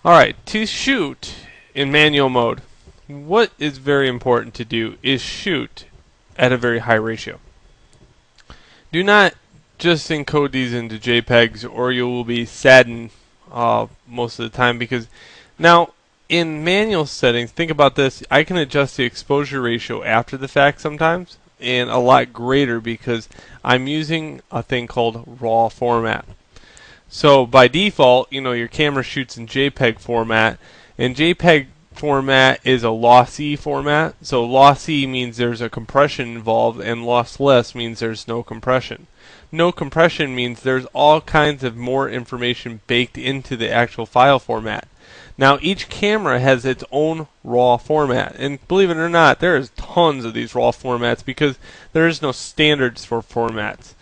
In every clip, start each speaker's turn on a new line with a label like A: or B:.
A: Alright, to shoot in manual mode, what is very important to do is shoot at a very high ratio. Do not just encode these into JPEGs or you will be saddened most of the time, because now in manual settings, think about this, I can adjust the exposure ratio after the fact sometimes, and a lot greater because I'm using a thing called RAW format. So by default, your camera shoots in JPEG format, and JPEG format is a lossy format. So lossy means there's a compression involved, and lossless means there's no compression. No compression means there's all kinds of more information baked into the actual file format. Now each camera has its own RAW format, and believe it or not, there is tons of these RAW formats because there is no standards for formats.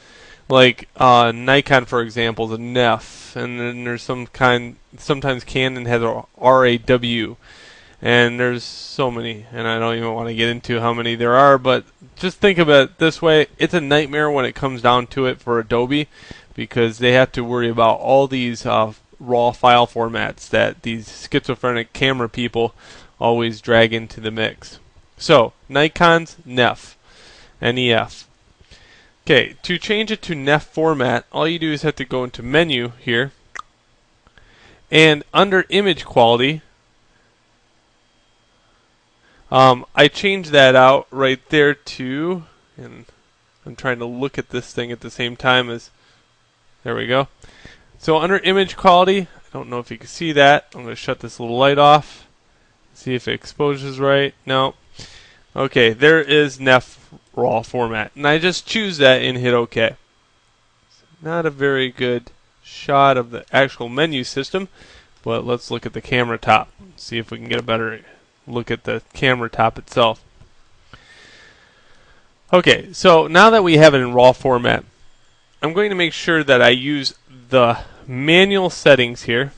A: Like Nikon, for example, is a NEF, and then there's sometimes Canon has a RAW, and there's so many, and I don't even want to get into how many there are, but just think about it this way, it's a nightmare when it comes down to it for Adobe, because they have to worry about all these raw file formats that these schizophrenic camera people always drag into the mix. So, Nikon's NEF, N-E-F. Okay, to change it to NEF format, all you do is have to go into menu here, and under image quality, I changed that out right there to, and I'm trying to look at this thing at the same time as, there we go. So under image quality, I don't know if you can see that, I'm going to shut this little light off, see if it exposes right. No. Okay, there is NEF RAW format, and I just choose that and hit OK. Not a very good shot of the actual menu system, but let's look at the camera top, see if we can get a better look at the camera top itself. Okay, so now that we have it in RAW format, I'm going to make sure that I use the manual settings here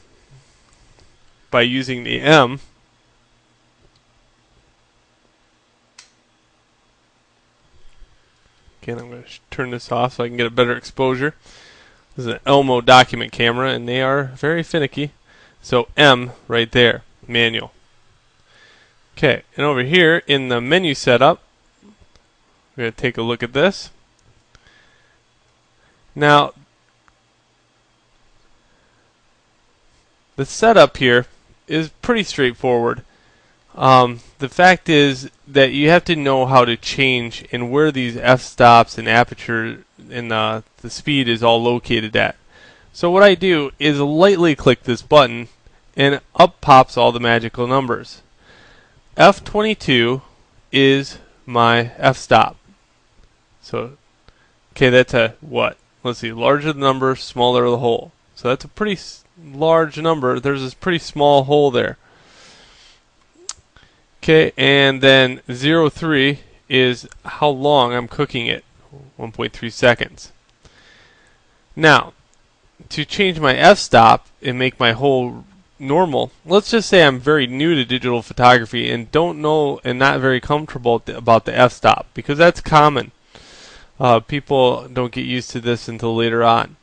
A: by using the M. Again, I'm going to turn this off so I can get a better exposure. This is an Elmo document camera, and they are very finicky. So M right there, manual. Okay, and over here in the menu setup, we're going to take a look at this. Now, the setup here is pretty straightforward. The fact is that you have to know how to change and where these f-stops and aperture and the speed is all located at. So what I do is lightly click this button and up pops all the magical numbers. F22 is my f-stop. So, okay, that's a what? Let's see, larger the number, smaller the hole. So that's a pretty large number. There's this pretty small hole there. Okay, and then 03 is how long I'm cooking it, 1.3 seconds. Now, to change my f-stop and make my hole normal, let's just say I'm very new to digital photography and don't know and not very comfortable about the f-stop, because that's common. People don't get used to this until later on.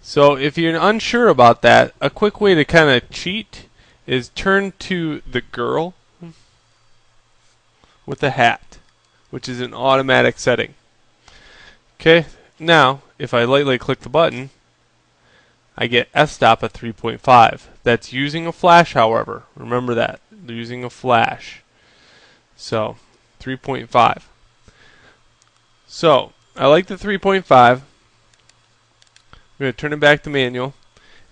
A: So if you're unsure about that, a quick way to kind of cheat is turn to the girl with the hat, which is an automatic setting. Okay, now if I lightly click the button, I get f-stop at 3.5. That's using a flash, however. Remember that, using a flash. So 3.5. So I like the 3.5. I'm going to turn it back to manual,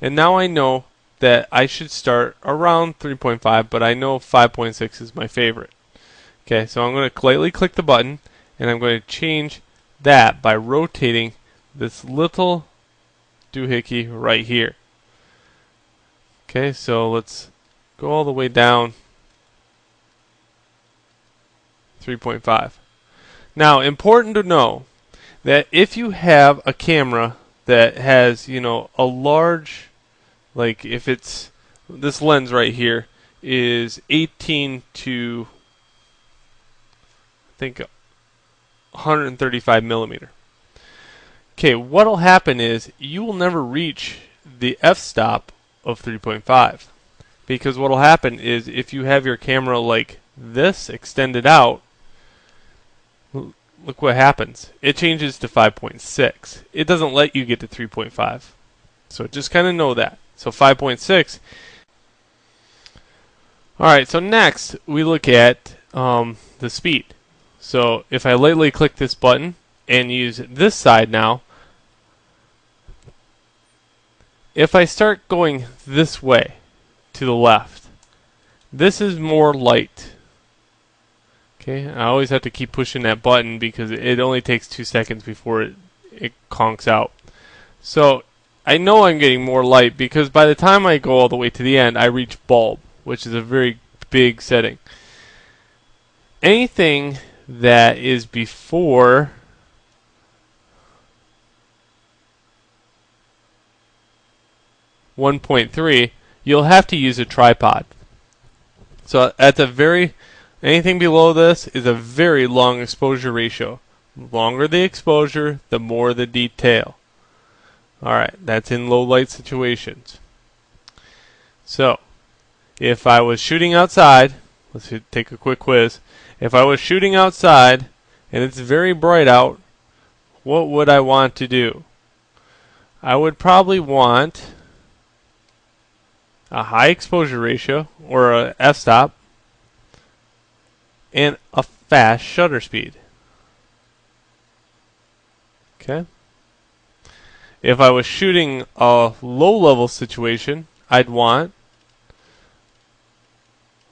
A: and now I know that I should start around 3.5, but I know 5.6 is my favorite. Okay, so I'm going to lightly click the button, and I'm going to change that by rotating this little doohickey right here. Okay, so let's go all the way down 3.5. Now, important to know that if you have a camera that has, a large, like if it's, this lens right here is 18 to, I think, 135 millimeter. Okay, what'll happen is you will never reach the f-stop of 3.5, because what will happen is if you have your camera like this extended out, look what happens. It changes to 5.6. It doesn't let you get to 3.5. So just kind of know that. So 5.6. Alright, so next we look at the speed. So if I lightly click this button and use this side now, if I start going this way to the left, this is more light. Okay, I always have to keep pushing that button because it only takes 2 seconds before it conks out. So I know I'm getting more light because by the time I go all the way to the end, I reach bulb, which is a very big setting. Anything that is before 1.3, you'll have to use a tripod. So at the anything below this is a very long exposure ratio. The longer the exposure, the more the detail. Alright, that's in low light situations. So, if I was shooting outside, let's take a quick quiz. If I was shooting outside and it's very bright out, what would I want to do? I would probably want a high exposure ratio or a f-stop and a fast shutter speed. Okay. If I was shooting a low level situation, I'd want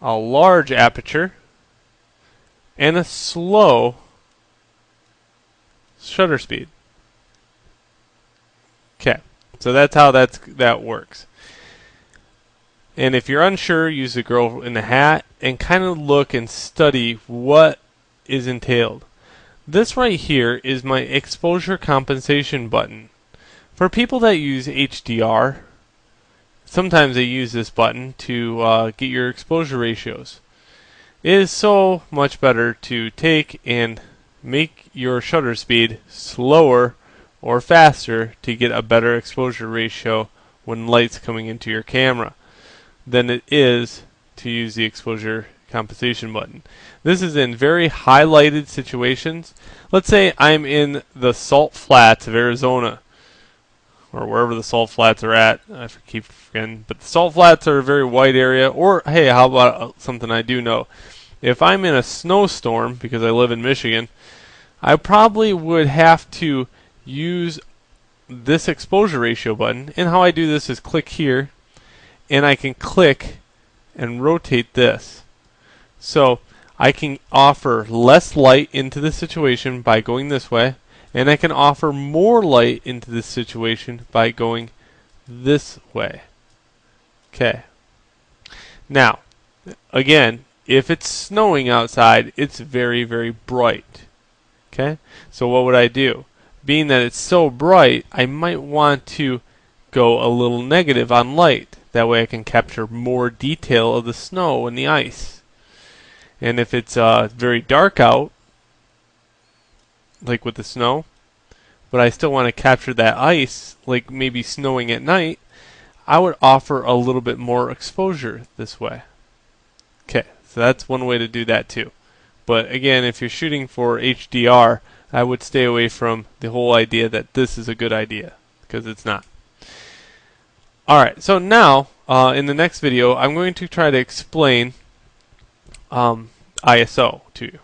A: a large aperture and a slow shutter speed. Okay, so that's how that works. And if you're unsure, use the girl in the hat and kind of look and study what is entailed. This right here is my exposure compensation button. For people that use HDR, sometimes they use this button to get your exposure ratios. It is so much better to take and make your shutter speed slower or faster to get a better exposure ratio when light's coming into your camera than it is to use the exposure compensation button. This is in very highlighted situations. Let's say I'm in the salt flats of Arizona, or wherever the salt flats are at. I keep forgetting, but the salt flats are a very wide area. Or hey, how about something I do know? If I'm in a snowstorm, because I live in Michigan, I probably would have to use this exposure ratio button. And how I do this is click here, and I can click and rotate this. So I can offer less light into the situation by going this way, and I can offer more light into this situation by going this way. Okay. Now, again, if it's snowing outside, it's very, very bright. Okay? So what would I do? Being that it's so bright, I might want to go a little negative on light. That way I can capture more detail of the snow and the ice. And if it's very dark out, like with the snow, but I still want to capture that ice, like maybe snowing at night, I would offer a little bit more exposure this way. Okay, so that's one way to do that too. But again, if you're shooting for HDR, I would stay away from the whole idea that this is a good idea, because it's not. Alright, so now, in the next video, I'm going to try to explain ISO to you.